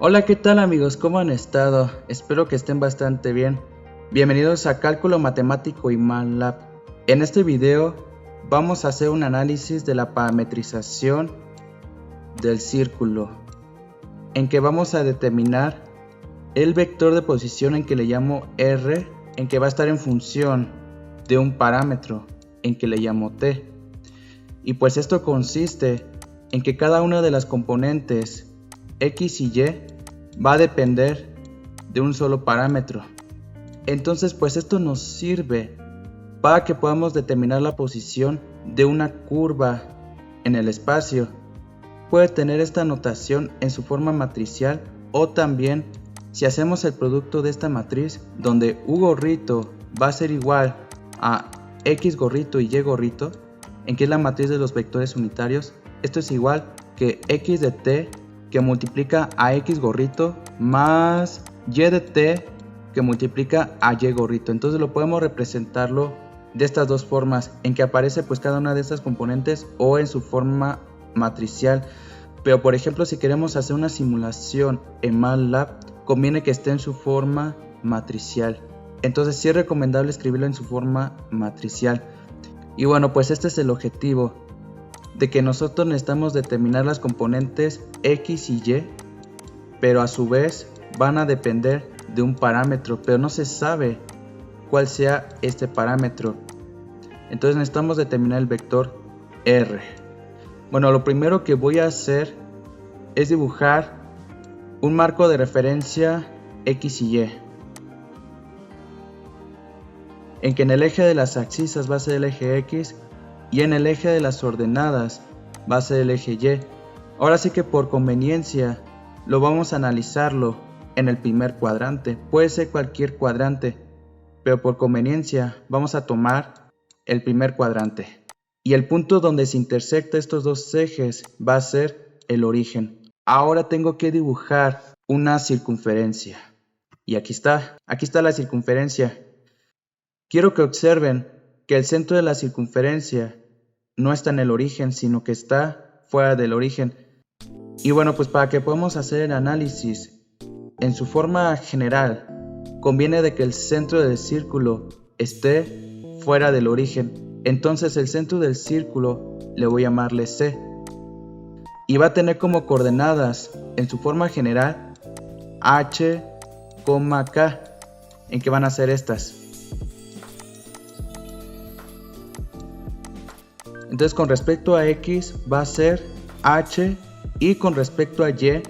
Hola, ¿qué tal amigos? ¿Cómo han estado? Espero que estén bastante bien. Bienvenidos a Cálculo Matemático y MATLAB. En este video vamos a hacer un análisis de la parametrización del círculo, en que vamos a determinar el vector de posición en que le llamo R, en que va a estar en función de un parámetro en que le llamo T. Y pues esto consiste en que cada una de las componentes X y Y va a depender de un solo parámetro. Entonces pues esto nos sirve para que podamos determinar la posición de una curva en el espacio. Puede tener esta notación en su forma matricial, o también si hacemos el producto de esta matriz donde U gorrito va a ser igual a X gorrito y Y gorrito, en que es la matriz de los vectores unitarios. Esto es igual que X de T que multiplica a X gorrito más Y de T que multiplica a Y gorrito. Entonces lo podemos representarlo de estas dos formas, en que aparece pues cada una de estas componentes o en su forma matricial. Pero por ejemplo, si queremos hacer una simulación en MATLAB, conviene que esté en su forma matricial. Entonces sí es recomendable escribirlo en su forma matricial. Y bueno, pues este es el objetivo, de que nosotros necesitamos determinar las componentes X y Y, pero a su vez van a depender de un parámetro, pero no se sabe cuál sea este parámetro. Entonces necesitamos determinar el vector R. Bueno, lo primero que voy a hacer es dibujar un marco de referencia X y Y, en que en el eje de las abscisas va a ser el eje X y en el eje de las ordenadas va a ser el eje Y. Ahora sí que por conveniencia lo vamos a analizarlo en el primer cuadrante. Puede ser cualquier cuadrante, pero por conveniencia vamos a tomar el primer cuadrante. Y el punto donde se intersecta estos dos ejes va a ser el origen. Ahora tengo que dibujar una circunferencia. Y aquí está la circunferencia. Quiero que observen que el centro de la circunferencia no está en el origen, sino que está fuera del origen. Y bueno, pues para que podamos hacer el análisis en su forma general, conviene de que el centro del círculo esté fuera del origen. Entonces el centro del círculo le voy a llamarle C. Y va a tener como coordenadas en su forma general H, K, en que van a ser estas. Entonces con respecto a X va a ser H, y con respecto a Y,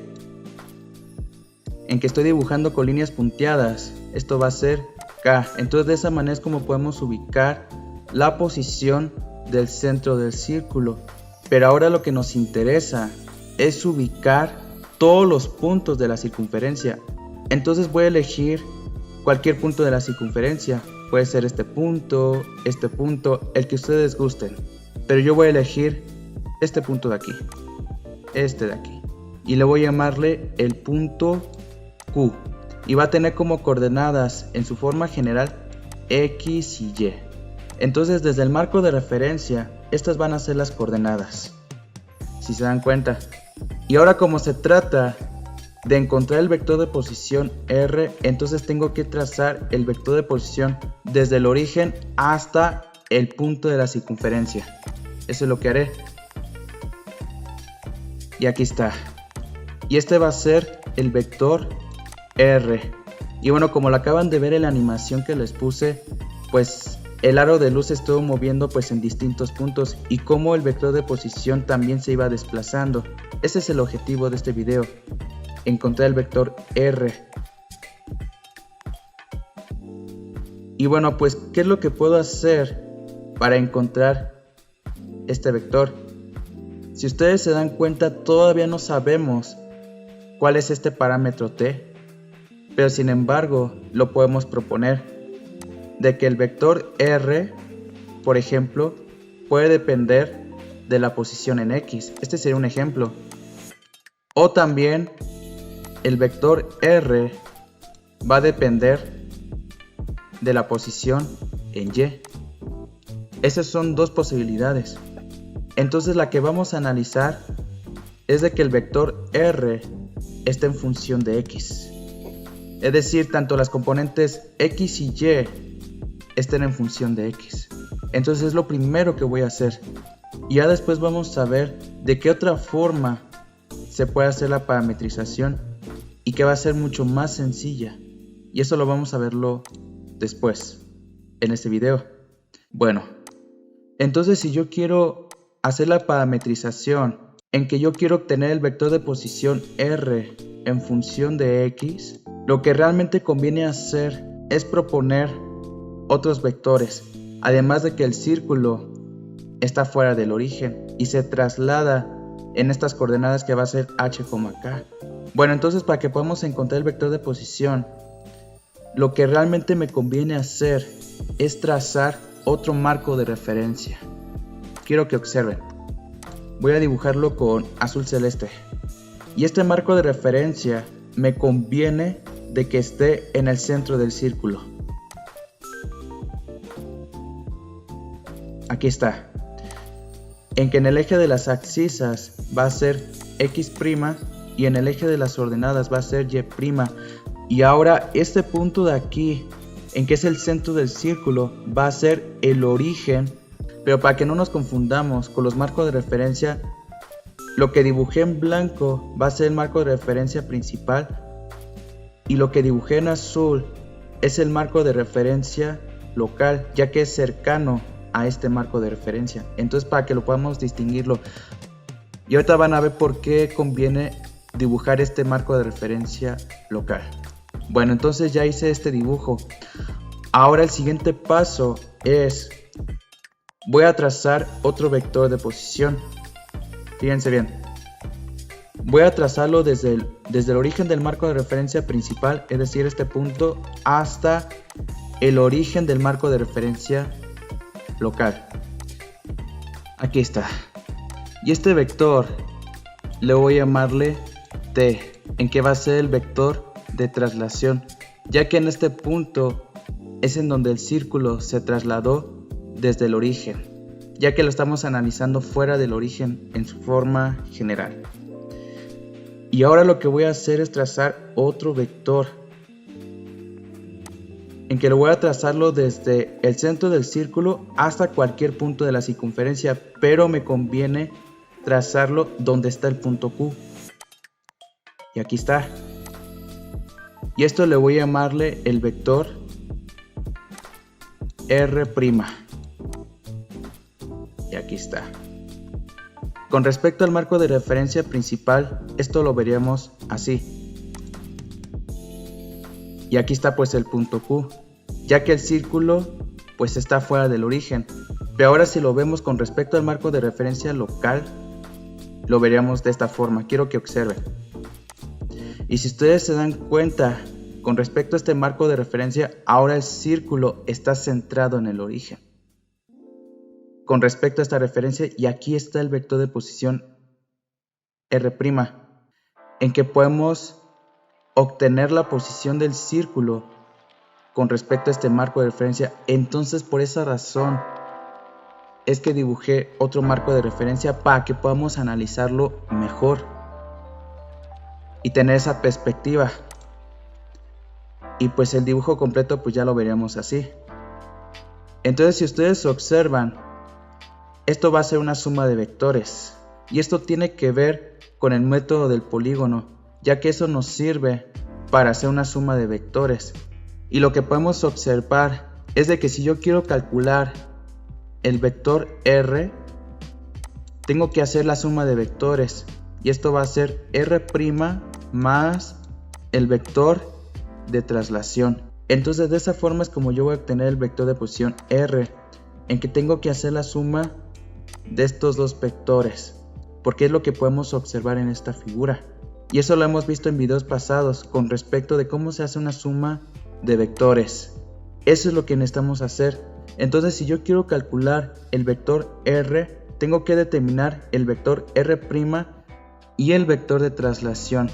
en que estoy dibujando con líneas punteadas, esto va a ser K. Entonces de esa manera es como podemos ubicar la posición del centro del círculo. Pero ahora lo que nos interesa es ubicar todos los puntos de la circunferencia. Entonces voy a elegir cualquier punto de la circunferencia. Puede ser este punto, el que ustedes gusten. Pero yo voy a elegir este punto de aquí, este de aquí, y le voy a llamarle el punto Q, y va a tener como coordenadas en su forma general X y Y. Entonces desde el marco de referencia estas van a ser las coordenadas, si se dan cuenta. Y ahora, como se trata de encontrar el vector de posición R, entonces tengo que trazar el vector de posición desde el origen hasta el punto de la circunferencia. Eso es lo que haré. Y aquí está. Y este va a ser el vector R. Y bueno, como lo acaban de ver en la animación que les puse, pues el aro de luz se estuvo moviendo pues en distintos puntos, y como el vector de posición también se iba desplazando. Ese es el objetivo de este video, encontrar el vector R. Y bueno, pues ¿qué es lo que puedo hacer para encontrar este vector? Si ustedes se dan cuenta, todavía no sabemos cuál es este parámetro T, pero sin embargo lo podemos proponer, de que el vector R, por ejemplo, puede depender de la posición en X. Este sería un ejemplo. O también el vector R va a depender de la posición en Y. Esas son dos posibilidades. Entonces la que vamos a analizar es de que el vector R está en función de X. Es decir, tanto las componentes X y Y estén en función de X. Entonces es lo primero que voy a hacer. Y ya después vamos a ver de qué otra forma se puede hacer la parametrización y que va a ser mucho más sencilla. Y eso lo vamos a verlo después, en este video. Bueno, entonces si yo quiero hacer la parametrización en que yo quiero obtener el vector de posición R en función de X, lo que realmente conviene hacer es proponer otros vectores, además de que el círculo está fuera del origen y se traslada en estas coordenadas que va a ser h, k. Bueno, entonces para que podamos encontrar el vector de posición, lo que realmente me conviene hacer es trazar otro marco de referencia. Quiero que observen. Voy a dibujarlo con azul celeste. Y este marco de referencia me conviene de que esté en el centro del círculo. Aquí está. En que en el eje de las abscisas va a ser X' y en el eje de las ordenadas va a ser Y'. Y ahora este punto de aquí, en que es el centro del círculo, va a ser el origen. Pero para que no nos confundamos con los marcos de referencia, lo que dibujé en blanco va a ser el marco de referencia principal y lo que dibujé en azul es el marco de referencia local, ya que es cercano a este marco de referencia. Entonces, para que lo podamos distinguirlo, y ahorita van a ver por qué conviene dibujar este marco de referencia local. Bueno, entonces ya hice este dibujo. Ahora el siguiente paso es, voy a trazar otro vector de posición. Fíjense bien. Voy a trazarlo desde el origen del marco de referencia principal, es decir, este punto, hasta el origen del marco de referencia local. Aquí está. Y este vector le voy a llamarle T, en que va a ser el vector de traslación, ya que en este punto es en donde el círculo se trasladó desde el origen, ya que lo estamos analizando fuera del origen en su forma general. Y ahora lo que voy a hacer es trazar otro vector, en que lo voy a trazarlo desde el centro del círculo hasta cualquier punto de la circunferencia, pero me conviene trazarlo donde está el punto Q. Y aquí está. Y esto le voy a llamarle el vector R'. Y aquí está. Con respecto al marco de referencia principal, esto lo veríamos así. Y aquí está pues el punto Q, ya que el círculo pues está fuera del origen. Pero ahora si lo vemos con respecto al marco de referencia local, lo veríamos de esta forma. Quiero que observen. Y si ustedes se dan cuenta, con respecto a este marco de referencia, ahora el círculo está centrado en el origen. Con respecto a esta referencia, y aquí está el vector de posición R', en que podemos obtener la posición del círculo con respecto a este marco de referencia. Entonces, por esa razón es que dibujé otro marco de referencia para que podamos analizarlo mejor y tener esa perspectiva. Y pues el dibujo completo pues ya lo veríamos así. Entonces, si ustedes observan, esto va a ser una suma de vectores, y esto tiene que ver con el método del polígono, ya que eso nos sirve para hacer una suma de vectores. Y lo que podemos observar es de que si yo quiero calcular el vector R, tengo que hacer la suma de vectores, y esto va a ser R' más el vector de traslación. Entonces de esa forma es como yo voy a obtener el vector de posición R, en que tengo que hacer la suma de estos dos vectores, porque es lo que podemos observar en esta figura, y eso lo hemos visto en videos pasados con respecto de cómo se hace una suma de vectores. Eso es lo que necesitamos hacer. Entonces, si yo quiero calcular el vector R, tengo que determinar el vector R' y el vector de traslación.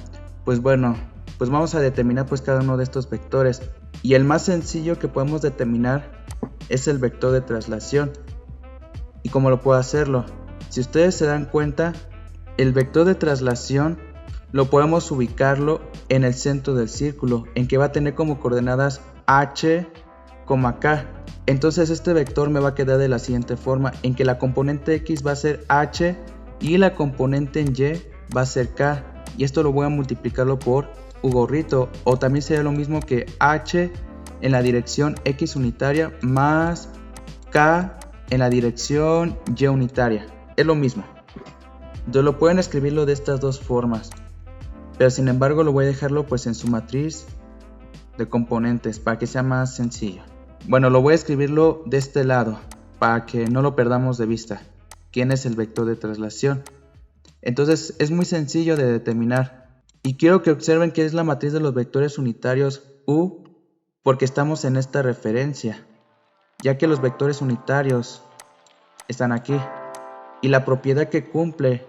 Pues bueno, pues vamos a determinar pues cada uno de estos vectores, y el más sencillo que podemos determinar es el vector de traslación. ¿Y cómo lo puedo hacerlo? Si ustedes se dan cuenta, el vector de traslación lo podemos ubicarlo en el centro del círculo, en que va a tener como coordenadas h, k. Entonces este vector me va a quedar de la siguiente forma, en que la componente x va a ser h y la componente en y va a ser k, y esto lo voy a multiplicarlo por u gorrito, o también sería lo mismo que h en la dirección x unitaria más k en la dirección y unitaria, es lo mismo. Entonces lo pueden escribirlo de estas dos formas, pero sin embargo lo voy a dejarlo pues en su matriz de componentes para que sea más sencillo. Bueno, lo voy a escribirlo de este lado para que no lo perdamos de vista. ¿Quién es el vector de traslación? Entonces es muy sencillo de determinar. Y quiero que observen que es la matriz de los vectores unitarios U, porque estamos en esta referencia, ya que los vectores unitarios están aquí. Y la propiedad que cumple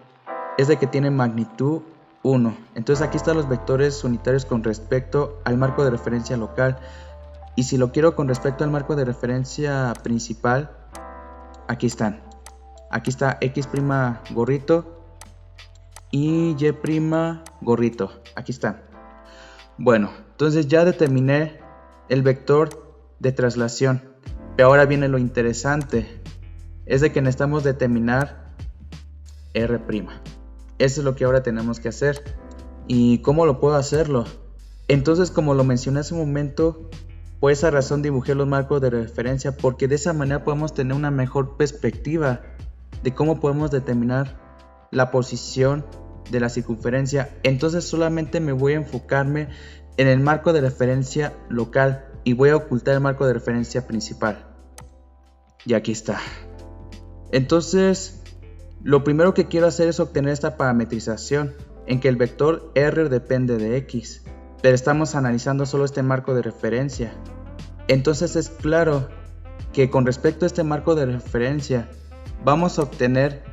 es de que tiene magnitud 1. Entonces aquí están los vectores unitarios con respecto al marco de referencia local. Y si lo quiero con respecto al marco de referencia principal, aquí están. Aquí está x' gorrito y y' gorrito. Aquí están. Bueno, entonces ya determiné el vector de traslación. Pero ahora viene lo interesante. Es de que necesitamos determinar R'. Eso es lo que ahora tenemos que hacer. ¿Y cómo lo puedo hacerlo? Entonces, como lo mencioné hace un momento, por esa razón dibujé los marcos de referencia, porque de esa manera podemos tener una mejor perspectiva de cómo podemos determinar la posición de la circunferencia. Entonces solamente me voy a enfocarme en el marco de referencia local y voy a ocultar el marco de referencia principal. Y aquí está. Entonces, lo primero que quiero hacer es obtener esta parametrización, en que el vector R depende de X, pero estamos analizando solo este marco de referencia. Entonces es claro que con respecto a este marco de referencia, vamos a obtener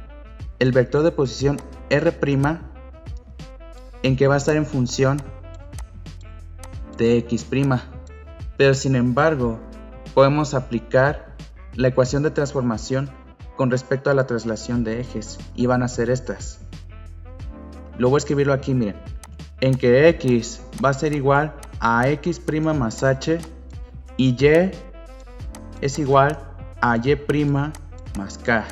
el vector de posición R', en que va a estar en función de X'. Pero sin embargo, podemos aplicar la ecuación de transformación con respecto a la traslación de ejes, y van a ser estas. Lo voy a escribirlo aquí, miren, en que x va a ser igual a x' más h y y es igual a y' más k.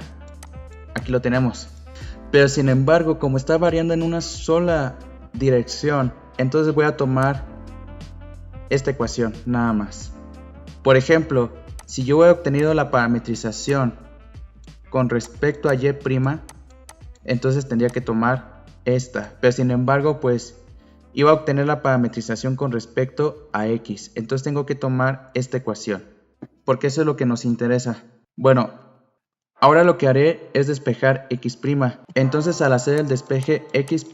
Aquí lo tenemos. Pero sin embargo, como está variando en una sola dirección, entonces voy a tomar esta ecuación nada más. Por ejemplo, si yo he obtenido la parametrización con respecto a y', entonces tendría que tomar esta, pero sin embargo pues iba a obtener la parametrización con respecto a x, entonces tengo que tomar esta ecuación, porque eso es lo que nos interesa. Bueno, ahora lo que haré es despejar x', entonces al hacer el despeje x'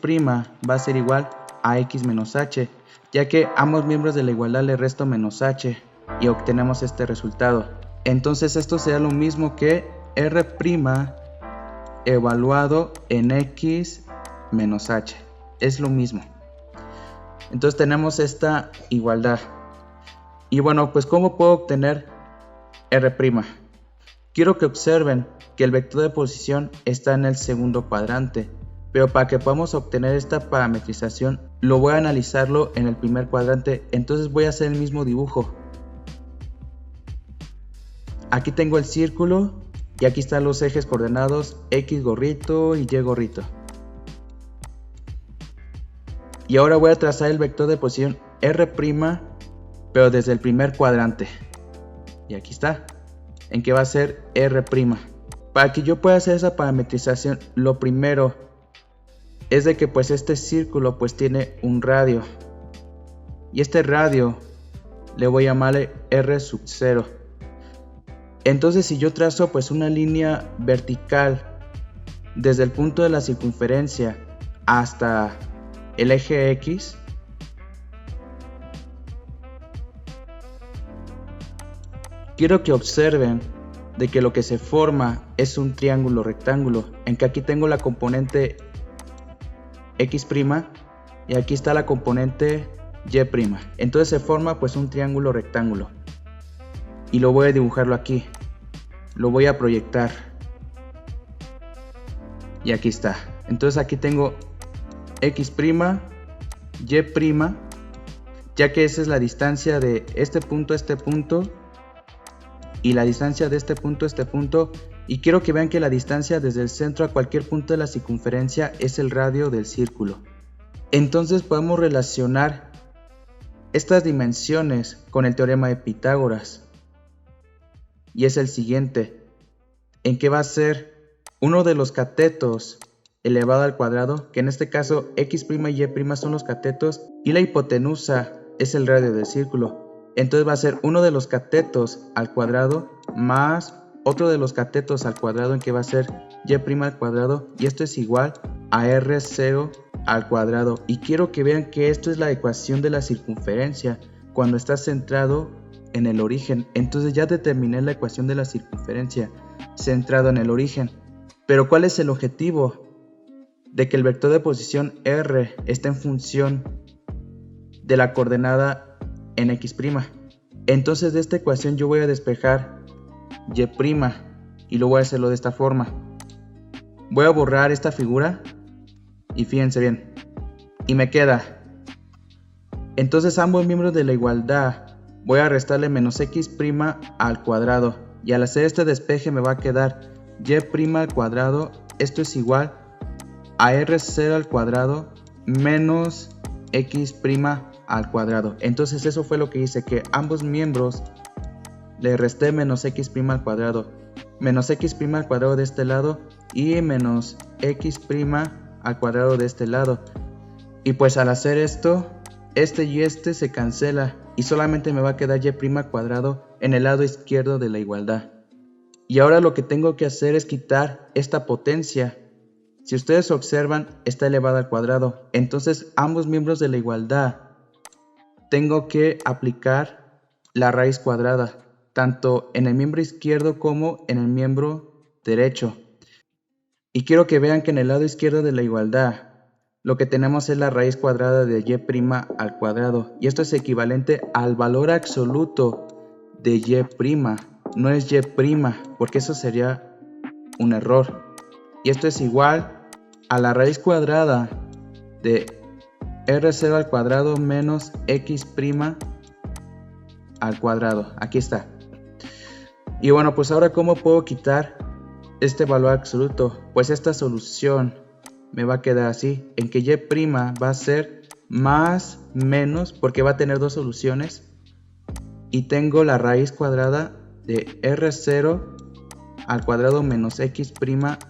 va a ser igual a x menos h, ya que ambos miembros de la igualdad le resto menos h y obtenemos este resultado. Entonces esto será lo mismo que R' evaluado en x menos h, es lo mismo. Entonces tenemos esta igualdad. Y bueno, pues ¿cómo puedo obtener R'? Quiero que observen que el vector de posición está en el segundo cuadrante, pero para que podamos obtener esta parametrización lo voy a analizarlo en el primer cuadrante. Entonces voy a hacer el mismo dibujo. Aquí tengo el círculo y aquí están los ejes coordenados x gorrito y y gorrito. Y ahora voy a trazar el vector de posición R', pero desde el primer cuadrante. Y aquí está, en que va a ser R'. Para que yo pueda hacer esa parametrización, lo primero es de que pues este círculo pues tiene un radio. Y este radio le voy a llamarle R'0. Entonces si yo trazo pues una línea vertical desde el punto de la circunferencia hasta el eje X, quiero que observen de que lo que se forma es un triángulo rectángulo, en que aquí tengo la componente X' y aquí está la componente Y'. Entonces se forma pues un triángulo rectángulo. Y lo voy a dibujarlo aquí, lo voy a proyectar y aquí está. Entonces aquí tengo x' y', ya que esa es la distancia de este punto a este punto y la distancia de este punto a este punto, y quiero que vean que la distancia desde el centro a cualquier punto de la circunferencia es el radio del círculo. Entonces podemos relacionar estas dimensiones con el teorema de Pitágoras, y es el siguiente, en que va a ser uno de los catetos elevado al cuadrado, que en este caso x' y y' son los catetos, y la hipotenusa es el radio del círculo. Entonces va a ser uno de los catetos al cuadrado más otro de los catetos al cuadrado, en que va a ser y' al cuadrado, y esto es igual a r0 al cuadrado. Y quiero que vean que esto es la ecuación de la circunferencia cuando está centrado en el origen. Entonces ya determiné la ecuación de la circunferencia centrado en el origen. Pero ¿cuál es el objetivo? De que el vector de posición r esté en función de la coordenada en x'. Entonces de esta ecuación yo voy a despejar y' y lo voy a hacerlo de esta forma. Voy a borrar esta figura y fíjense bien, y me queda, entonces ambos miembros de la igualdad voy a restarle menos x' al cuadrado, y al hacer este despeje me va a quedar y' al cuadrado, esto es igual a r0 al cuadrado menos x' al cuadrado. Entonces eso fue lo que hice, que ambos miembros le resté menos x' al cuadrado, menos x' al cuadrado de este lado y menos x' al cuadrado de este lado. Y pues al hacer esto, este y este se cancela y solamente me va a quedar y' al cuadrado en el lado izquierdo de la igualdad. Y ahora lo que tengo que hacer es quitar esta potencia. Si ustedes observan, está elevada al cuadrado. Entonces ambos miembros de la igualdad tengo que aplicar la raíz cuadrada, tanto en el miembro izquierdo como en el miembro derecho. Y quiero que vean que en el lado izquierdo de la igualdad lo que tenemos es la raíz cuadrada de y' al cuadrado. Y esto es equivalente al valor absoluto de y', no es y', porque eso sería un error. Y esto es igual a la raíz cuadrada de r0 al cuadrado menos x' al cuadrado. Aquí está. Y bueno, pues ahora ¿cómo puedo quitar este valor absoluto? Pues esta solución me va a quedar así, en que y' va a ser más menos, porque va a tener dos soluciones, y tengo la raíz cuadrada de r0 al cuadrado menos x'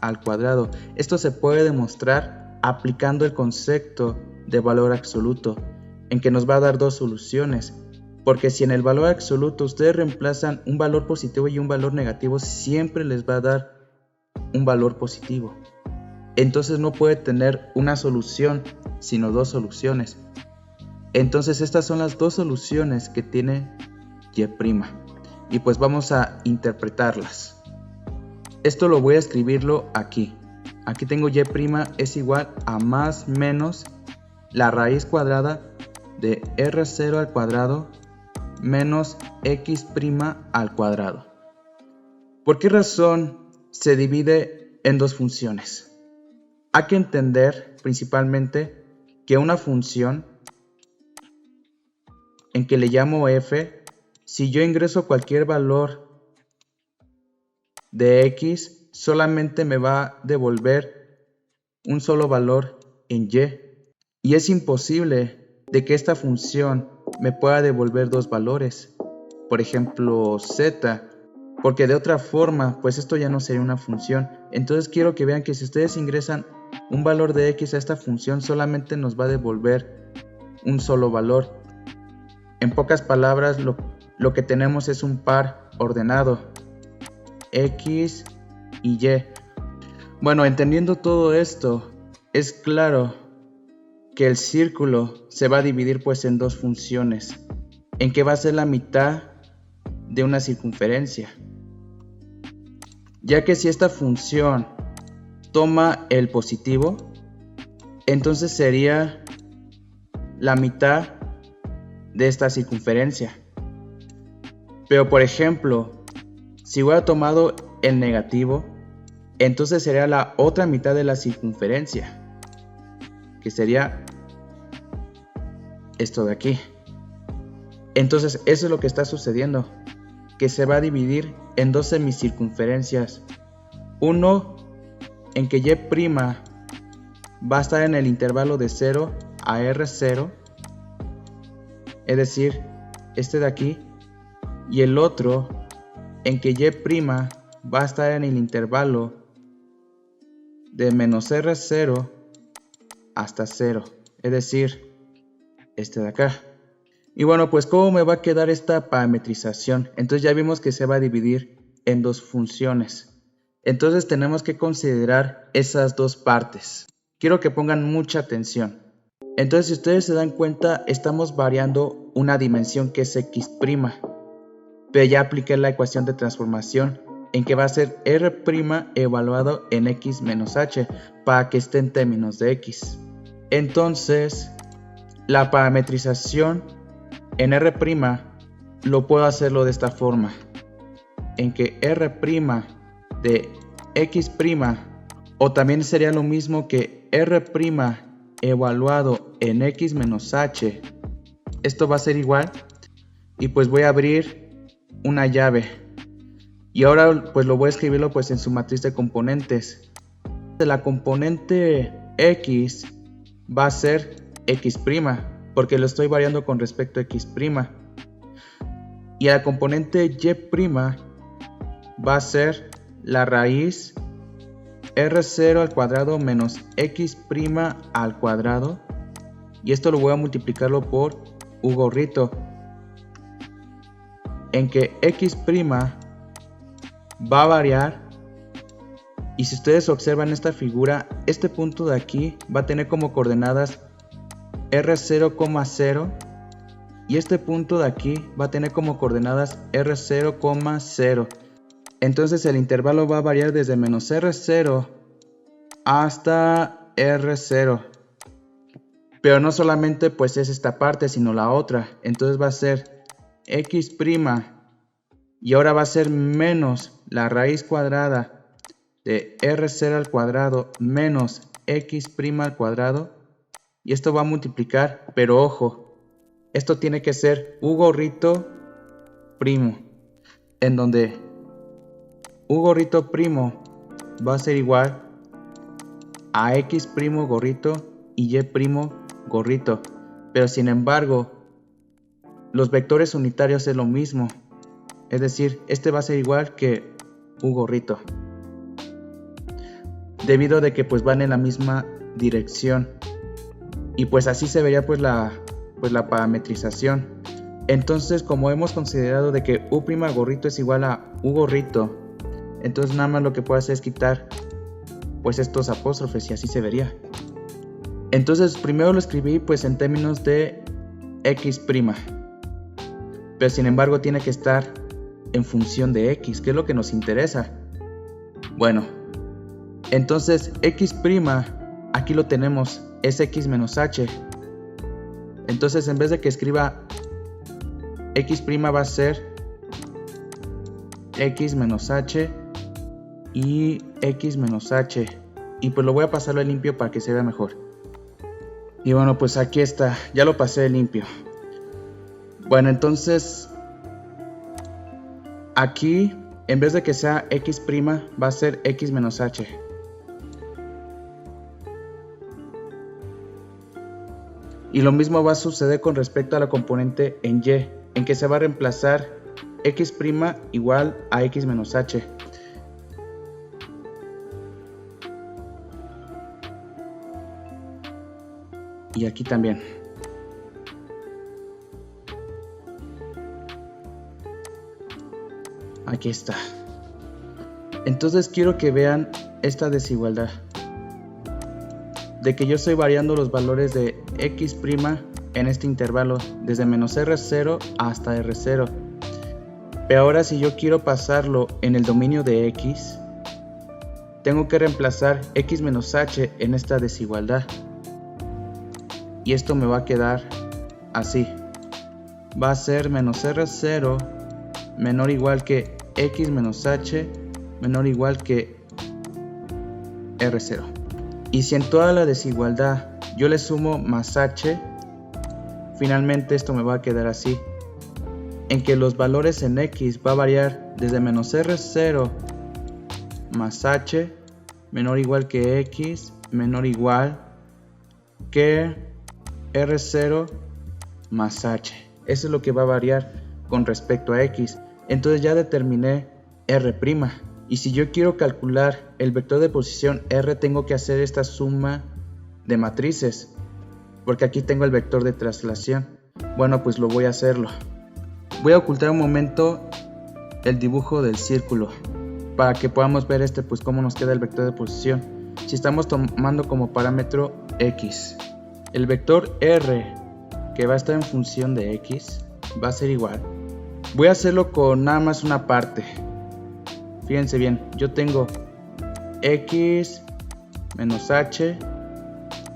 al cuadrado. Esto se puede demostrar aplicando el concepto de valor absoluto, en que nos va a dar dos soluciones, porque si en el valor absoluto ustedes reemplazan un valor positivo y un valor negativo, siempre les va a dar un valor positivo. Entonces no puede tener una solución, sino dos soluciones. Entonces estas son las dos soluciones que tiene y'. Y pues vamos a interpretarlas. Esto lo voy a escribirlo aquí. Aquí tengo y' es igual a más menos la raíz cuadrada de r0 al cuadrado menos x' al cuadrado. ¿Por qué razón se divide en dos funciones? Hay que entender principalmente que una función en que le llamo f, si yo ingreso cualquier valor de x, solamente me va a devolver un solo valor en y. Y es imposible de que esta función me pueda devolver dos valores, por ejemplo z, porque de otra forma pues esto ya no sería una función. Entonces quiero que vean que si ustedes ingresan un valor de x a esta función, solamente nos va a devolver un solo valor. En pocas palabras, lo que tenemos es un par ordenado, x y y. Bueno, entendiendo todo esto, es claro que el círculo se va a dividir pues en dos funciones, en que va a ser la mitad de una circunferencia, ya que si esta función toma el positivo, entonces sería la mitad de esta circunferencia. Pero por ejemplo, si hubiera tomado el negativo, entonces sería la otra mitad de la circunferencia, que sería esto de aquí. Entonces eso es lo que está sucediendo, que se va a dividir en dos semicircunferencias. Uno en que y' va a estar en el intervalo de 0 a R0, es decir, este de aquí, y el otro en que y' va a estar en el intervalo de menos R0 hasta 0, es decir, este de acá. Y bueno, pues ¿cómo me va a quedar esta parametrización? Entonces ya vimos que se va a dividir en dos funciones. Entonces tenemos que considerar esas dos partes. Quiero que pongan mucha atención. Entonces, si ustedes se dan cuenta, estamos variando una dimensión que es x'. Pero ya apliqué la ecuación de transformación en que va a ser r' evaluado en x menos h para que esté en términos de x. Entonces, la parametrización en r' lo puedo hacerlo de esta forma, en que r' de x', o también sería lo mismo que r' evaluado en x menos h, esto va a ser igual, y pues voy a abrir una llave, y ahora pues lo voy a escribirlo pues en su matriz de componentes. De la componente x va a ser x', porque lo estoy variando con respecto a x', y a la componente y' va a ser la raíz r0 al cuadrado menos x' al cuadrado, y esto lo voy a multiplicarlo por u gorrito, en que x' va a variar, y si ustedes observan esta figura, este punto de aquí va a tener como coordenadas r0,0, y este punto de aquí va a tener como coordenadas r0,0. Entonces el intervalo va a variar desde menos R0 hasta R0. Pero no solamente pues es esta parte, sino la otra. Entonces va a ser x' y ahora va a ser menos la raíz cuadrada de R0 al cuadrado menos x' al cuadrado. Y esto va a multiplicar, pero ojo, esto tiene que ser u gorrito primo, en donde u gorrito primo va a ser igual a x' gorrito y y' gorrito, pero sin embargo los vectores unitarios es lo mismo, es decir, este va a ser igual que u gorrito, debido a que pues van en la misma dirección, y pues así se vería pues la parametrización. Entonces, como hemos considerado de que u' gorrito es igual a u gorrito, entonces nada más lo que puedo hacer es quitar pues estos apóstrofes y así se vería. Entonces primero lo escribí pues en términos de x', pero sin embargo tiene que estar en función de x, que es lo que nos interesa. Bueno, entonces x', aquí lo tenemos, es x menos h. Entonces en vez de que escriba x' va a ser x menos h y x menos h, y pues lo voy a pasarlo a limpio para que se vea mejor. Y bueno, pues aquí está, ya lo pasé de limpio. Bueno, entonces aquí en vez de que sea x' va a ser x menos h. Y lo mismo va a suceder con respecto a la componente en y, en que se va a reemplazar x' igual a x menos h. Y aquí también. Aquí está. Entonces quiero que vean esta desigualdad, de que yo estoy variando los valores de x' en este intervalo desde menos R0 hasta R0. Pero ahora si yo quiero pasarlo en el dominio de x, tengo que reemplazar x menos h en esta desigualdad. Y esto me va a quedar así. Va a ser menos R0 menor o igual que x menos h menor o igual que R0. Y si en toda la desigualdad yo le sumo más h, finalmente esto me va a quedar así, en que los valores en x va a variar desde menos R0 más h menor o igual que x menor o igual que R0 más h. Eso es lo que va a variar con respecto a x. Entonces ya determiné R'. Y si yo quiero calcular el vector de posición R, tengo que hacer esta suma de matrices, porque aquí tengo el vector de traslación. Bueno, pues lo voy a hacerlo. Voy a ocultar un momento el dibujo del círculo para que podamos ver pues cómo nos queda el vector de posición. Si estamos tomando como parámetro x, el vector R que va a estar en función de x va a ser igual. Voy a hacerlo con nada más una parte. Fíjense bien, yo tengo x menos h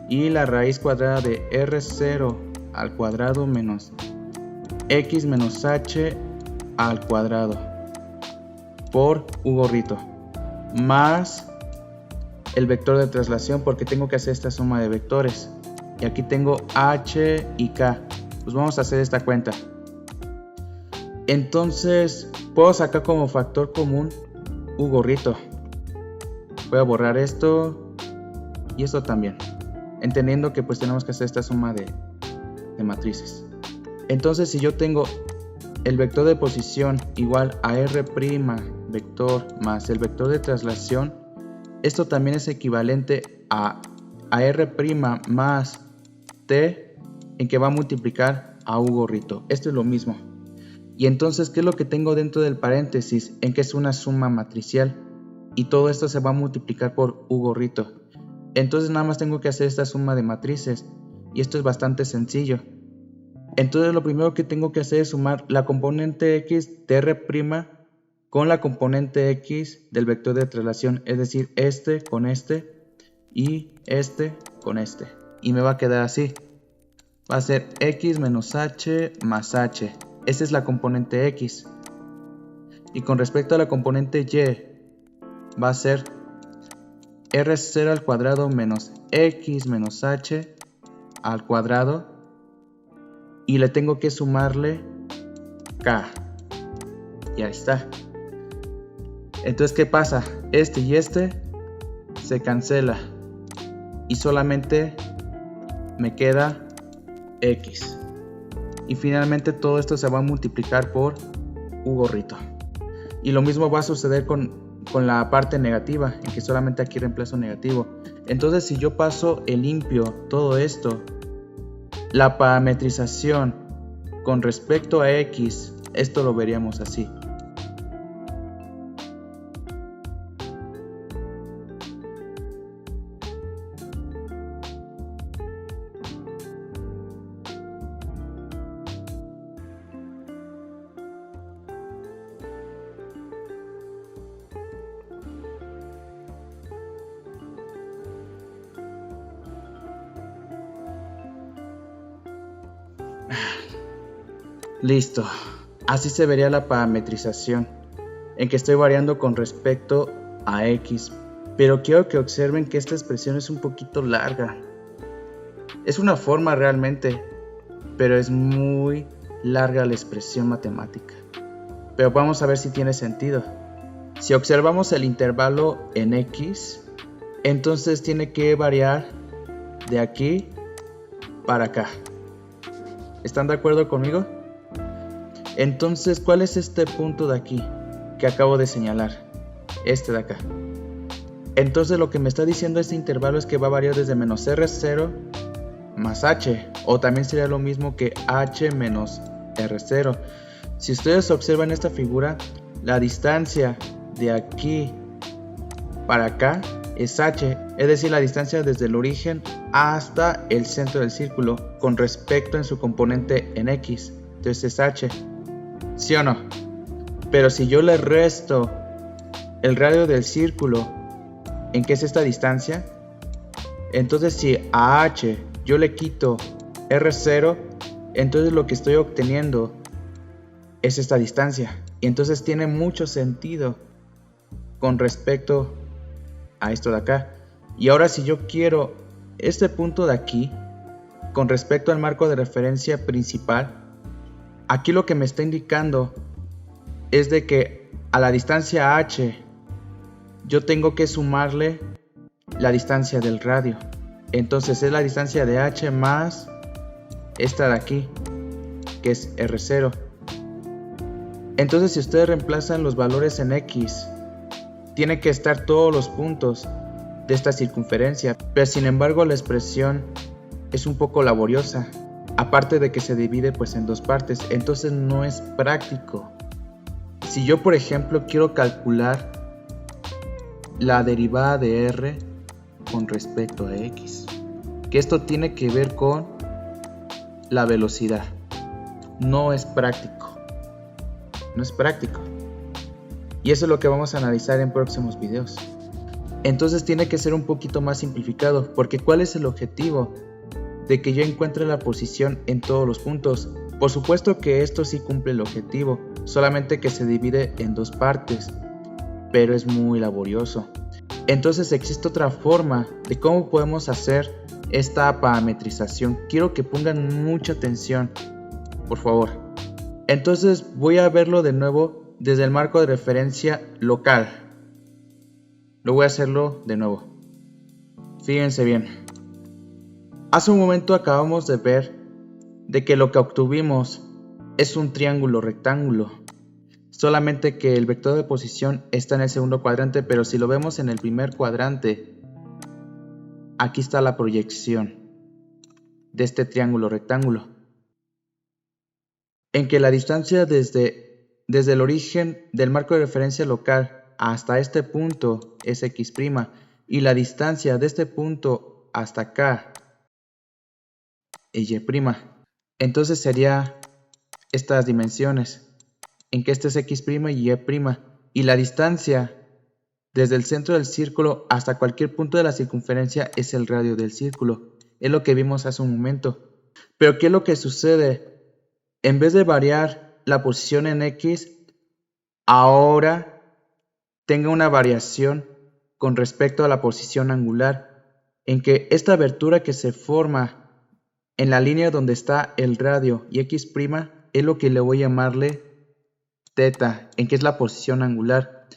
y la raíz cuadrada de R0 al cuadrado menos x menos h al cuadrado por u gorrito más el vector de traslación, porque tengo que hacer esta suma de vectores. Y aquí tengo h y k. Pues vamos a hacer esta cuenta. Entonces puedo sacar como factor común u gorrito. Voy a borrar esto y esto también, entendiendo que pues tenemos que hacer esta suma de matrices. Entonces si yo tengo el vector de posición igual a R' vector más el vector de traslación, esto también es equivalente a R' más t, en que va a multiplicar a u gorrito. Esto es lo mismo. Y entonces, ¿qué es lo que tengo dentro del paréntesis? En que es una suma matricial y todo esto se va a multiplicar por u gorrito. Entonces nada más tengo que hacer esta suma de matrices y esto es bastante sencillo. Entonces lo primero que tengo que hacer es sumar la componente x de R' con la componente x del vector de traslación, es decir, este con este y este con este. Y me va a quedar así. Va a ser x menos h más h. Esta es la componente x. Y con respecto a la componente y, va a ser R0 al cuadrado menos x menos h al cuadrado. Y le tengo que sumarle k. Y ahí está. Entonces, ¿qué pasa? Este y este se cancela. Y solamente me queda x. Y finalmente todo esto se va a multiplicar por u gorrito. Y lo mismo va a suceder con la parte negativa, en que solamente aquí reemplazo negativo. Entonces si yo paso el limpio todo esto, la parametrización con respecto a x, esto lo veríamos así. Listo, así se vería la parametrización, en que estoy variando con respecto a x, pero quiero que observen que esta expresión es un poquito larga. Es una forma realmente, pero es muy larga la expresión matemática. Pero vamos a ver si tiene sentido. Si observamos el intervalo en x, entonces tiene que variar de aquí para acá. ¿Están de acuerdo conmigo? Entonces, ¿cuál es este punto de aquí que acabo de señalar? Este de acá. Entonces lo que me está diciendo este intervalo es que va a variar desde menos R0 más h, o también sería lo mismo que h menos R0. Si ustedes observan esta figura, la distancia de aquí para acá es h, es decir, la distancia desde el origen hasta el centro del círculo con respecto en su componente en x. Entonces es h. ¿Sí o no? Pero si yo le resto el radio del círculo, ¿en qué es esta distancia? Entonces si a h yo le quito R0, entonces lo que estoy obteniendo es esta distancia. Y entonces tiene mucho sentido con respecto a esto de acá. Y ahora si yo quiero este punto de aquí, con respecto al marco de referencia principal, aquí lo que me está indicando es de que a la distancia h yo tengo que sumarle la distancia del radio. Entonces es la distancia de h más esta de aquí, que es R0. Entonces si ustedes reemplazan los valores en X, tiene que estar todos los puntos de esta circunferencia, pero sin embargo la expresión es un poco laboriosa, aparte de que se divide pues en dos partes, entonces no es práctico. Si yo por ejemplo quiero calcular la derivada de R con respecto a X, que esto tiene que ver con la velocidad, no es práctico, y eso es lo que vamos a analizar en próximos videos. Entonces tiene que ser un poquito más simplificado, porque ¿cuál es el objetivo? De que yo encuentre la posición en todos los puntos. Por supuesto que esto sí cumple el objetivo, solamente que se divide en dos partes, pero es muy laborioso. Entonces existe otra forma de cómo podemos hacer esta parametrización. Quiero que pongan mucha atención, por favor. Entonces voy a verlo de nuevo desde el marco de referencia local. Lo voy a hacerlo de nuevo. Fíjense bien. Hace un momento acabamos de ver de que lo que obtuvimos es un triángulo rectángulo. Solamente que el vector de posición está en el segundo cuadrante, pero si lo vemos en el primer cuadrante, aquí está la proyección de este triángulo rectángulo. En que la distancia desde el origen del marco de referencia local hasta este punto es x', y la distancia de este punto hasta acá es y'. Entonces sería estas dimensiones, en que este es x' y y', y la distancia desde el centro del círculo hasta cualquier punto de la circunferencia es el radio del círculo. Es lo que vimos hace un momento. Pero ¿qué es lo que sucede? En vez de variar la posición en x, ahora tenga una variación con respecto a la posición angular, en que esta abertura que se forma en la línea donde está el radio y x' es lo que le voy a llamarle θ, en que es la posición angular.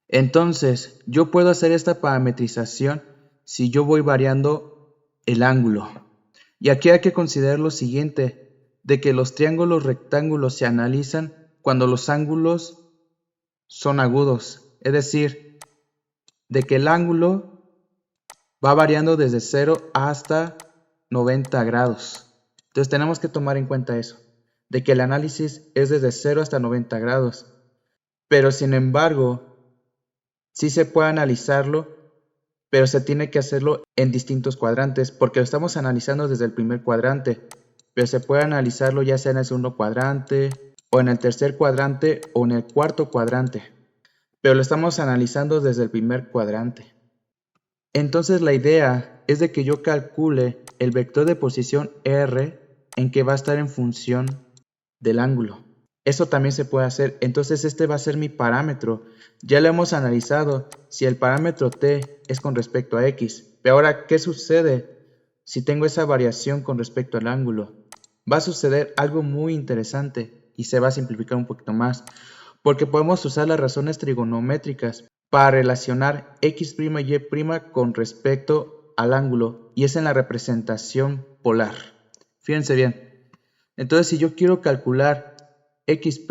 Entonces, yo puedo hacer esta parametrización si yo voy variando el ángulo. Y aquí hay que considerar lo siguiente, de que los triángulos rectángulos se analizan cuando los ángulos son agudos, es decir, de que el ángulo va variando desde 0 hasta 90 grados. Entonces tenemos que tomar en cuenta eso, de que el análisis es desde 0 hasta 90 grados. Pero sin embargo, sí se puede analizarlo, pero se tiene que hacerlo en distintos cuadrantes, porque lo estamos analizando desde el primer cuadrante, pero se puede analizarlo ya sea en el segundo cuadrante, o en el tercer cuadrante, o en el cuarto cuadrante, pero lo estamos analizando desde el primer cuadrante. Entonces la idea es de que yo calcule el vector de posición R en que va a estar en función del ángulo. Eso también se puede hacer, entonces este va a ser mi parámetro. Ya lo hemos analizado si el parámetro t es con respecto a x. Pero ahora, ¿qué sucede si tengo esa variación con respecto al ángulo? Va a suceder algo muy interesante y se va a simplificar un poquito más, porque podemos usar las razones trigonométricas para relacionar x' y y' con respecto al ángulo, y es en la representación polar. Fíjense bien. Entonces, si yo quiero calcular x',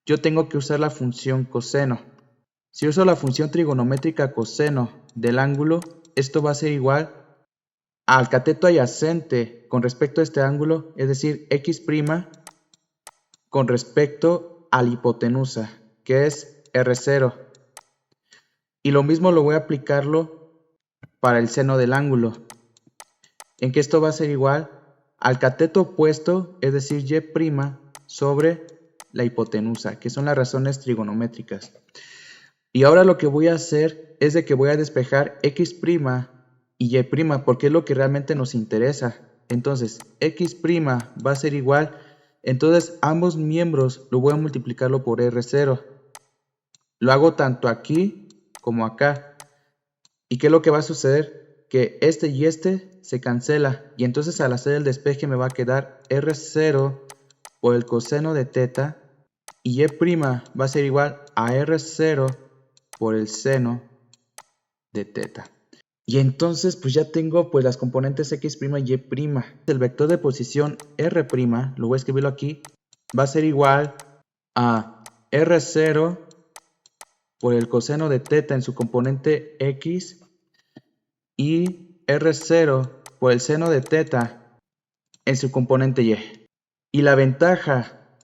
yo tengo que usar la función coseno. Si uso la función trigonométrica coseno del ángulo, esto va a ser igual al cateto adyacente con respecto a este ángulo, es decir, x' con respecto a la hipotenusa, que es R0. Y lo mismo lo voy a aplicarlo para el seno del ángulo, en que esto va a ser igual al cateto opuesto, es decir, y' sobre la hipotenusa, que son las razones trigonométricas. Y ahora lo que voy a hacer es de que voy a despejar x' y y', porque es lo que realmente nos interesa. Entonces, x' va a ser igual, entonces ambos miembros lo voy a multiplicarlo por R0. Lo hago tanto aquí como acá. ¿Y qué es lo que va a suceder? que este y este se cancela, y entonces al hacer el despeje me va a quedar R0 por el coseno de teta, y Y' va a ser igual a R0 por el seno de teta. Y entonces pues ya tengo pues las componentes X' y Y'. El vector de posición R', lo voy a escribirlo aquí, va a ser igual a R0 por el coseno de teta en su componente X y R0 por el seno de teta en su componente Y. Y la ventaja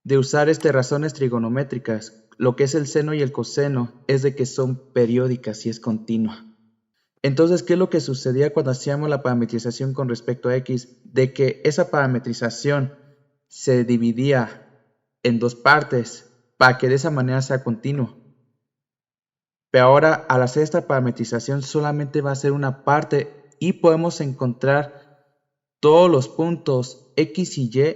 de usar razones trigonométricas, lo que es el seno y el coseno, es de que son periódicas y es continua. Entonces, ¿qué es lo que sucedía cuando hacíamos la parametrización con respecto a X? De que esa parametrización se dividía en dos partes para que de esa manera sea continuo. Pero ahora, al hacer esta parametrización, solamente va a ser una parte y podemos encontrar todos los puntos X y Y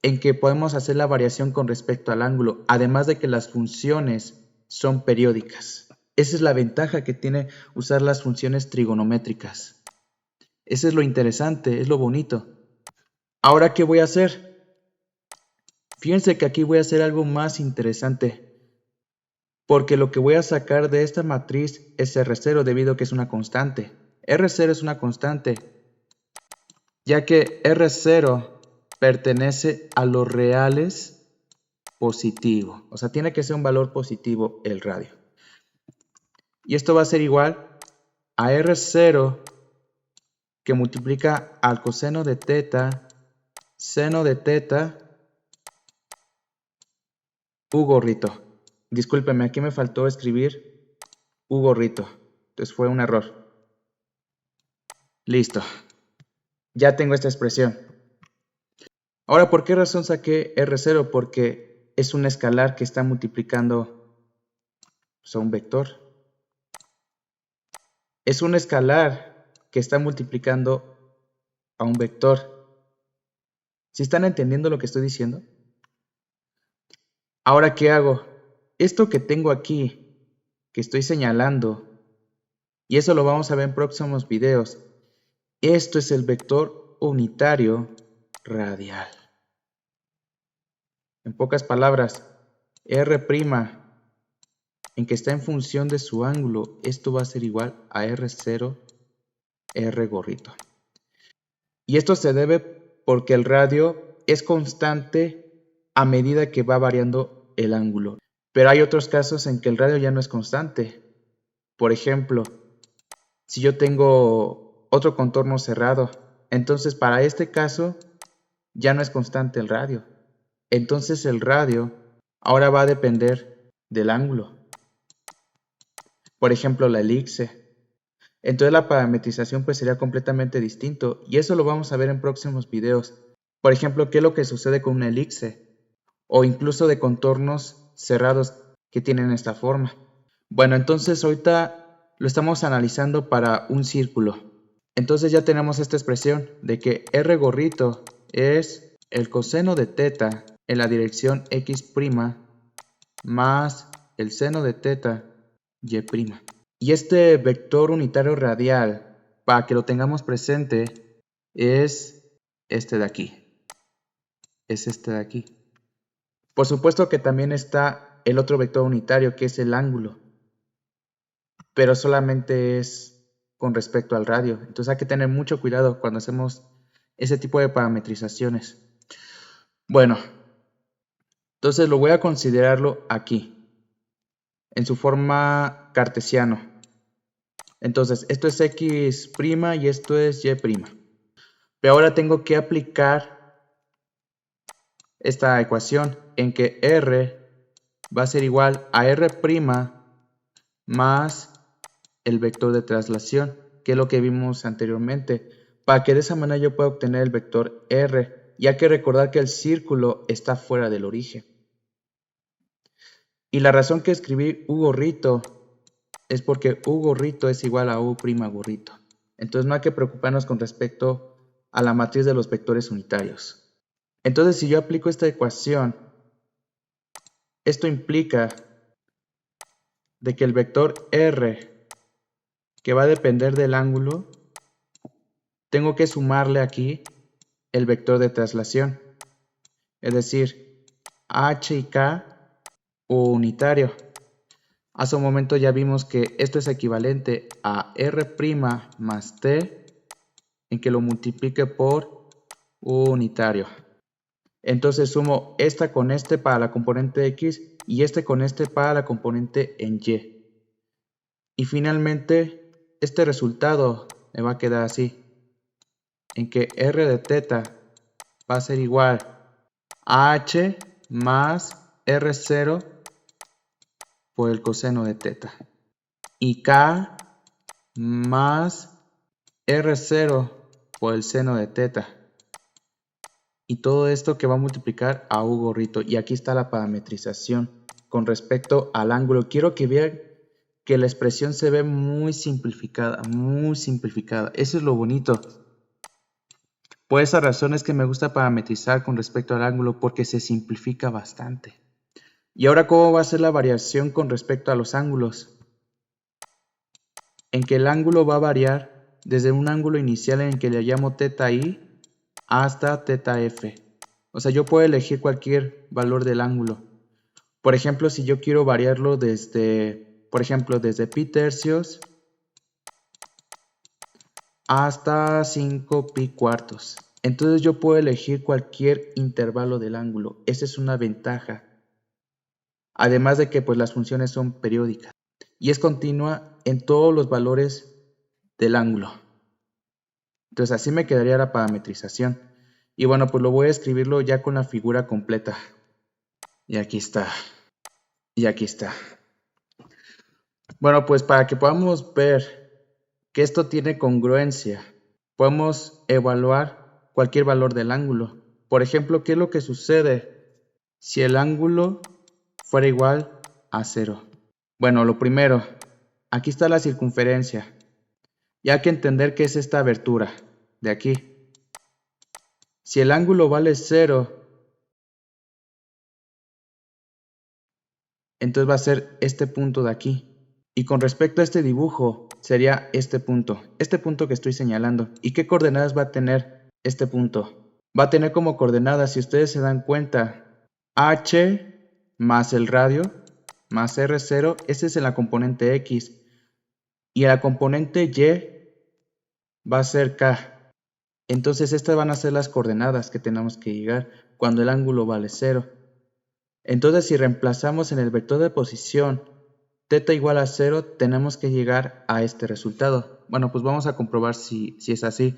en que podemos hacer la variación con respecto al ángulo, además de que las funciones son periódicas. Esa es la ventaja que tiene usar las funciones trigonométricas. Eso es lo interesante, es lo bonito. Ahora, ¿qué voy a hacer? Fíjense que aquí voy a hacer algo más interesante, porque lo que voy a sacar de esta matriz es R0 debido a que es una constante. R0 es una constante, ya que R0 pertenece a los reales positivos. O sea, tiene que ser un valor positivo el radio. Y esto va a ser igual a R0 que multiplica al coseno de teta, seno de teta, U gorrito. Discúlpeme, aquí me faltó escribir U gorrito. Entonces fue un error. Listo. Ya tengo esta expresión. Ahora, ¿por qué razón saqué R0? Porque es un escalar que está multiplicando a un vector. Es un escalar que está multiplicando a un vector. ¿Sí están entendiendo lo que estoy diciendo? Ahora, ¿qué hago? Esto que tengo aquí, que estoy señalando, y eso lo vamos a ver en próximos videos, esto es el vector unitario radial. En pocas palabras, R', en que está en función de su ángulo, esto va a ser igual a R0, R gorrito. Y esto se debe porque el radio es constante a medida que va variando el ángulo. Pero hay otros casos en que el radio ya no es constante. Por ejemplo, si yo tengo otro contorno cerrado, entonces para este caso ya no es constante el radio. Entonces el radio ahora va a depender del ángulo. Por ejemplo, la elipse. Entonces la parametrización pues sería completamente distinto y eso lo vamos a ver en próximos videos. Por ejemplo, qué es lo que sucede con una elipse o incluso de contornos cerrados que tienen esta forma. Bueno, entonces ahorita lo estamos analizando para un círculo. Entonces ya tenemos esta expresión de que R gorrito es el coseno de teta en la dirección X' más el seno de teta Y'. Y este vector unitario radial, para que lo tengamos presente, es este de aquí. Es este de aquí. Por supuesto que también está el otro vector unitario, que es el ángulo. Pero solamente es con respecto al radio. Entonces hay que tener mucho cuidado cuando hacemos ese tipo de parametrizaciones. Bueno, entonces lo voy a considerarlo aquí, en su forma cartesiano. Entonces, esto es X' y esto es Y'. Pero ahora tengo que aplicar esta ecuación en que R va a ser igual a R' más el vector de traslación, que es lo que vimos anteriormente, para que de esa manera yo pueda obtener el vector R, y hay que recordar que el círculo está fuera del origen. Y la razón que escribí U gorrito es porque U gorrito es igual a U' gorrito. Entonces no hay que preocuparnos con respecto a la matriz de los vectores unitarios. Entonces si yo aplico esta ecuación, esto implica de que el vector R que va a depender del ángulo, tengo que sumarle aquí el vector de traslación. Es decir, H y K unitario. Hace un momento ya vimos que esto es equivalente a R' más T en que lo multiplique por unitario. Entonces sumo esta con este para la componente X y este con este para la componente en Y. Y finalmente este resultado me va a quedar así, en que R de teta va a ser igual a H más R0 por el coseno de teta. Y K más R0 por el seno de teta. Y todo esto que va a multiplicar a U gorrito. Y aquí está la parametrización con respecto al ángulo. Quiero que vean que la expresión se ve muy simplificada, muy simplificada. Eso es lo bonito. Por esa razón es que me gusta parametrizar con respecto al ángulo, porque se simplifica bastante. Y ahora, ¿cómo va a ser la variación con respecto a los ángulos? En que el ángulo va a variar desde un ángulo inicial en el que le llamo θ i hasta θ f. O sea, yo puedo elegir cualquier valor del ángulo. Por ejemplo, si yo quiero variarlo desde, desde pi tercios hasta 5 pi cuartos. Entonces yo puedo elegir cualquier intervalo del ángulo. Esa es una ventaja. Además de que pues las funciones son periódicas y es continua en todos los valores del ángulo. Entonces así me quedaría la parametrización. Y bueno, pues lo voy a escribirlo ya con la figura completa. Y aquí está. Y aquí está. Bueno, pues para que podamos ver que esto tiene congruencia, podemos evaluar cualquier valor del ángulo. Por ejemplo, ¿qué es lo que sucede si el ángulo fuera igual a 0? Bueno, lo primero, aquí está la circunferencia. Y hay que entender qué es esta abertura de aquí. Si el ángulo vale 0, entonces va a ser este punto de aquí. Y con respecto a este dibujo, sería este punto que estoy señalando. ¿Y qué coordenadas va a tener este punto? Va a tener como coordenadas, si ustedes se dan cuenta, h más el radio más r0, ese es en la componente x. Y en la componente y va a ser k. Entonces estas van a ser las coordenadas que tenemos que llegar cuando el ángulo vale 0. Entonces si reemplazamos en el vector de posición θ igual a 0, tenemos que llegar a este resultado. Bueno, pues vamos a comprobar si es así.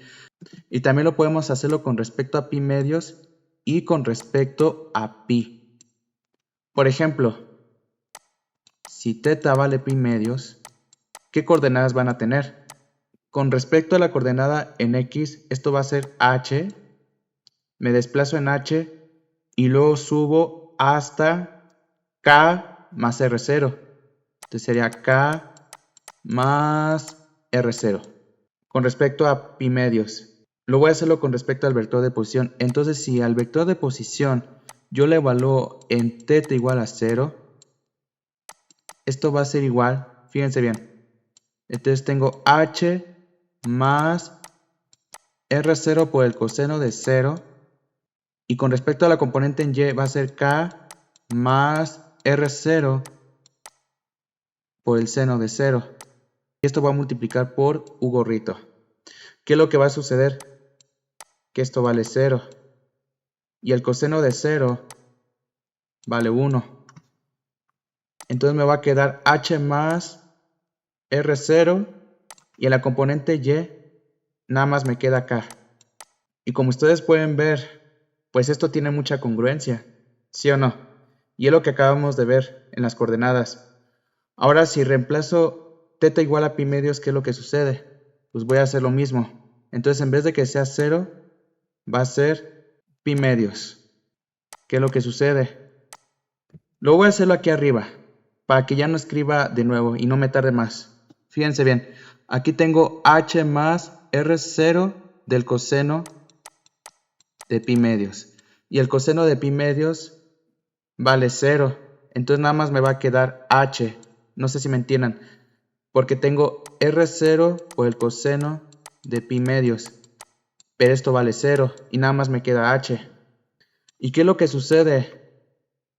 Y también lo podemos hacerlo con respecto a pi medios y con respecto a pi. Por ejemplo, si θ vale pi medios, ¿qué coordenadas van a tener? Con respecto a la coordenada en x, esto va a ser h, me desplazo en h y luego subo hasta k más r0. Entonces sería k más r0. Con respecto a pi medios, lo voy a hacerlo con respecto al vector de posición. Entonces si al vector de posición yo le evalúo en θ igual a 0, esto va a ser igual, fíjense bien. Entonces tengo h más r0 por el coseno de 0. Y con respecto a la componente en y va a ser k más r0 por el seno de 0. Y esto va a multiplicar por u gorrito. ¿Qué es lo que va a suceder? Que esto vale 0. Y el coseno de 0 vale 1. Entonces me va a quedar h más r0. Y en la componente y nada más me queda k. Y como ustedes pueden ver, pues esto tiene mucha congruencia, ¿sí o no? Y es lo que acabamos de ver en las coordenadas. Ahora si reemplazo θ igual a pi medios, ¿qué es lo que sucede? Pues voy a hacer lo mismo. Entonces en vez de que sea 0, va a ser pi medios. ¿Qué es lo que sucede? Lo voy a hacerlo aquí arriba, para que ya no escriba de nuevo y no me tarde más. Fíjense bien, aquí tengo h más r0 del coseno de pi medios. Y el coseno de pi medios vale 0. Entonces nada más me va a quedar h. No sé si me entiendan. porque tengo R0 por el coseno de pi medios. Pero esto vale 0 y nada más me queda h. ¿Y qué es lo que sucede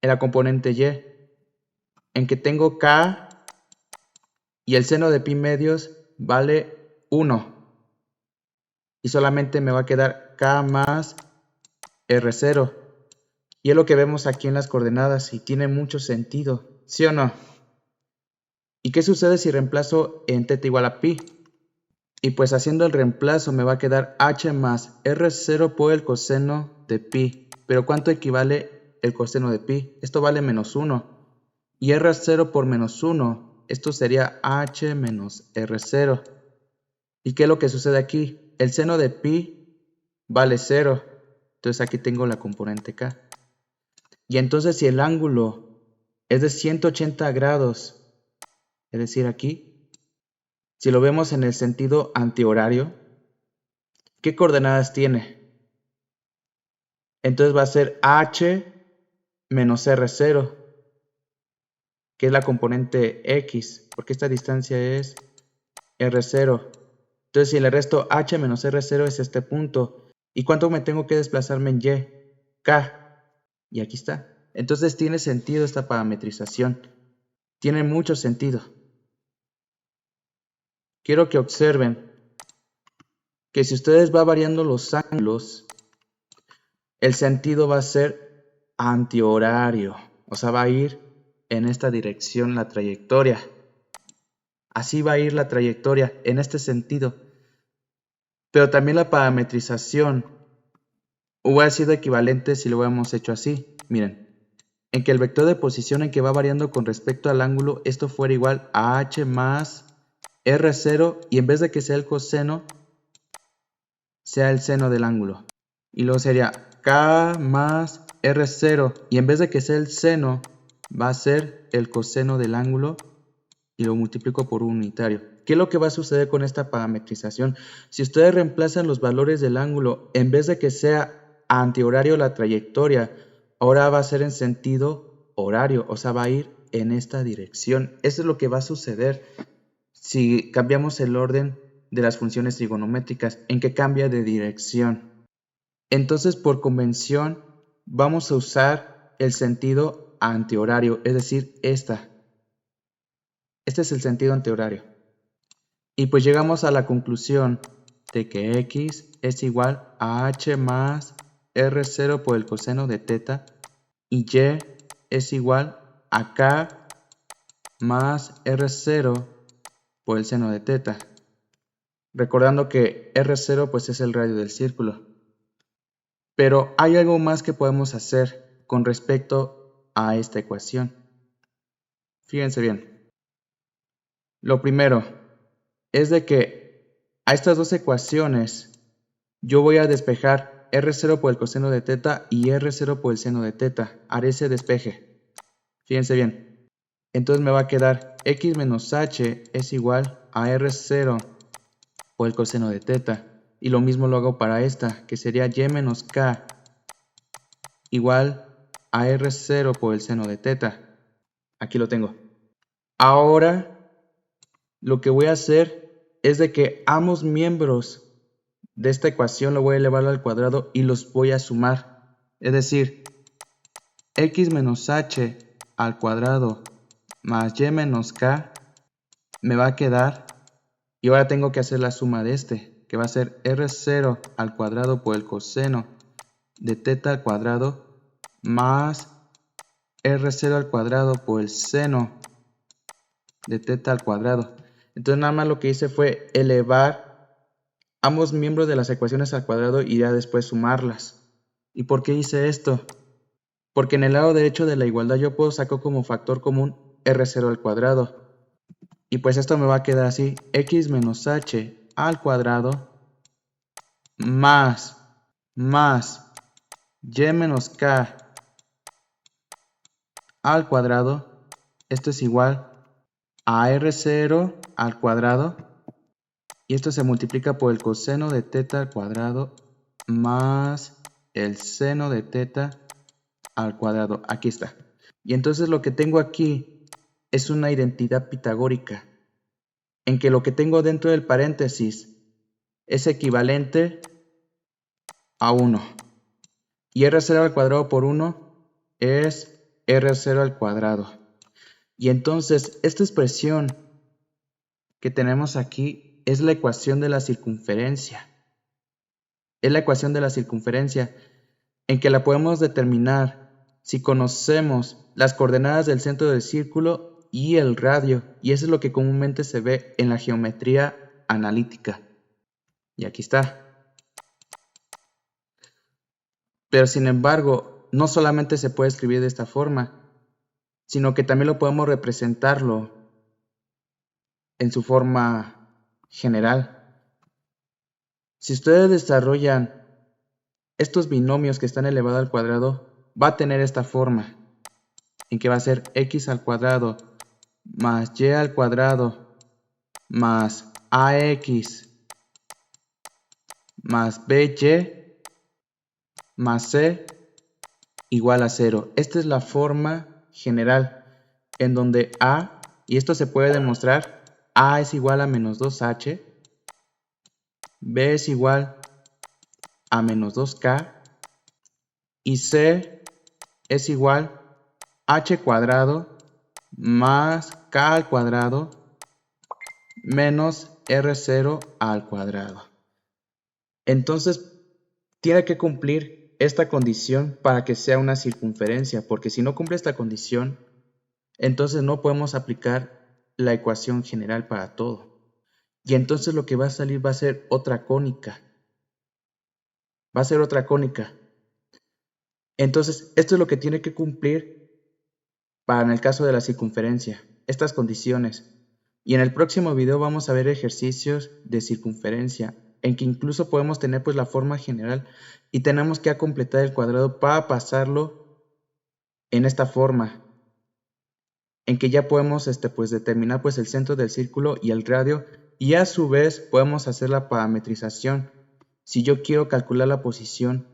en la componente y? En que tengo k y el seno de pi medios vale 1. Y solamente me va a quedar k más R0. Y es lo que vemos aquí en las coordenadas y tiene mucho sentido, ¿sí o no? ¿Y qué sucede si reemplazo en θ igual a pi? Y pues haciendo el reemplazo me va a quedar h más R0 por el coseno de pi. Pero ¿cuánto equivale el coseno de pi? Esto vale menos 1. Y R0 por menos 1, esto sería h menos R0. ¿Y qué es lo que sucede aquí? El seno de pi vale 0. Entonces aquí tengo la componente k. Y entonces si el ángulo es de 180 grados, es decir aquí, si lo vemos en el sentido antihorario, ¿qué coordenadas tiene? Entonces va a ser h menos R0, que es la componente x, porque esta distancia es R0. Entonces si le resto h menos R0 es este punto. ¿Y cuánto me tengo que desplazarme en y? K. Y aquí está. Entonces tiene sentido esta parametrización. Tiene mucho sentido. Quiero que observen que si ustedes van variando los ángulos, el sentido va a ser antihorario. O sea, va a ir en esta dirección la trayectoria. Así va a ir la trayectoria, en este sentido. Pero también la parametrización hubiera sido equivalente si lo hubiéramos hecho así. Miren, en que el vector de posición en que va variando con respecto al ángulo, esto fuera igual a h más R0 y en vez de que sea el coseno, sea el seno del ángulo. Y luego sería k más R0 y en vez de que sea el seno, va a ser el coseno del ángulo y lo multiplico por un unitario. ¿Qué es lo que va a suceder con esta parametrización? Si ustedes reemplazan los valores del ángulo, en vez de que sea antihorario la trayectoria, ahora va a ser en sentido horario, o sea, va a ir en esta dirección. Eso es lo que va a suceder si cambiamos el orden de las funciones trigonométricas, en que cambia de dirección. Entonces, por convención, vamos a usar el sentido antihorario, es decir, esta. Este es el sentido antihorario. Y pues llegamos a la conclusión de que x es igual a h más R0 por el coseno de θ y y es igual a k más R0 por el seno de θ. Recordando que R0 pues es el radio del círculo. Pero hay algo más que podemos hacer con respecto a esta ecuación. Fíjense bien. Lo primero es de que a estas dos ecuaciones yo voy a despejar R0 por el coseno de θ y R0 por el seno de θ. Haré ese despeje. Fíjense bien. Entonces me va a quedar x menos h es igual a R0 por el coseno de θ. Y lo mismo lo hago para esta, que sería y menos k igual a R0 por el seno de θ. Aquí lo tengo. Ahora lo que voy a hacer es de que ambos miembros de esta ecuación lo voy a elevar al cuadrado y los voy a sumar. Es decir, x menos h al cuadrado más y menos k me va a quedar, y ahora tengo que hacer la suma de este, que va a ser R0 al cuadrado por el coseno de θ al cuadrado más R0 al cuadrado por el seno de θ al cuadrado. Entonces nada más lo que hice fue elevar ambos miembros de las ecuaciones al cuadrado y ya después sumarlas. ¿Y por qué hice esto? Porque en el lado derecho de la igualdad yo puedo sacar como factor común R0 al cuadrado. Y pues esto me va a quedar así, x menos h al cuadrado más y menos k al cuadrado. Esto es igual a R0 al cuadrado. Y esto se multiplica por el coseno de θ al cuadrado más el seno de θ al cuadrado. Aquí está. Y entonces lo que tengo aquí es una identidad pitagórica. en que lo que tengo dentro del paréntesis es equivalente a 1. Y R0 al cuadrado por 1 es R0 al cuadrado. Y entonces esta expresión que tenemos aquí es la ecuación de la circunferencia. Es la ecuación de la circunferencia en que la podemos determinar si conocemos las coordenadas del centro del círculo y el radio. Y eso es lo que comúnmente se ve en la geometría analítica. Y aquí está. Pero sin embargo, no solamente se puede escribir de esta forma, sino que también lo podemos representarlo en su forma general. Si ustedes desarrollan estos binomios que están elevados al cuadrado, va a tener esta forma, en que va a ser x al cuadrado más y al cuadrado más ax más by más c igual a 0. Esta es la forma general, en donde a, y esto se puede demostrar, a es igual a menos 2h, b es igual a menos 2k, y c es igual a h cuadrado más k al cuadrado menos r0 al cuadrado. Entonces, tiene que cumplir esta condición para que sea una circunferencia, porque si no cumple esta condición, entonces no podemos aplicar la ecuación general para todo. Y entonces lo que va a salir va a ser otra cónica. Va a ser otra cónica. Entonces, esto es lo que tiene que cumplir para en el caso de la circunferencia, estas condiciones. Y en el próximo video vamos a ver ejercicios de circunferencia, en que incluso podemos tener pues la forma general y tenemos que completar el cuadrado para pasarlo en esta forma, en que ya podemos pues determinar pues el centro del círculo y el radio, y a su vez podemos hacer la parametrización si yo quiero calcular la posición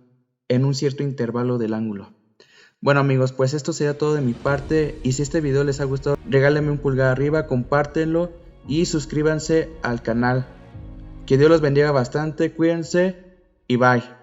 en un cierto intervalo del ángulo. Bueno amigos, pues esto sería todo de mi parte, y si este video les ha gustado, regálenme un pulgar arriba, compártenlo y suscríbanse al canal. Que Dios los bendiga bastante, cuídense y bye.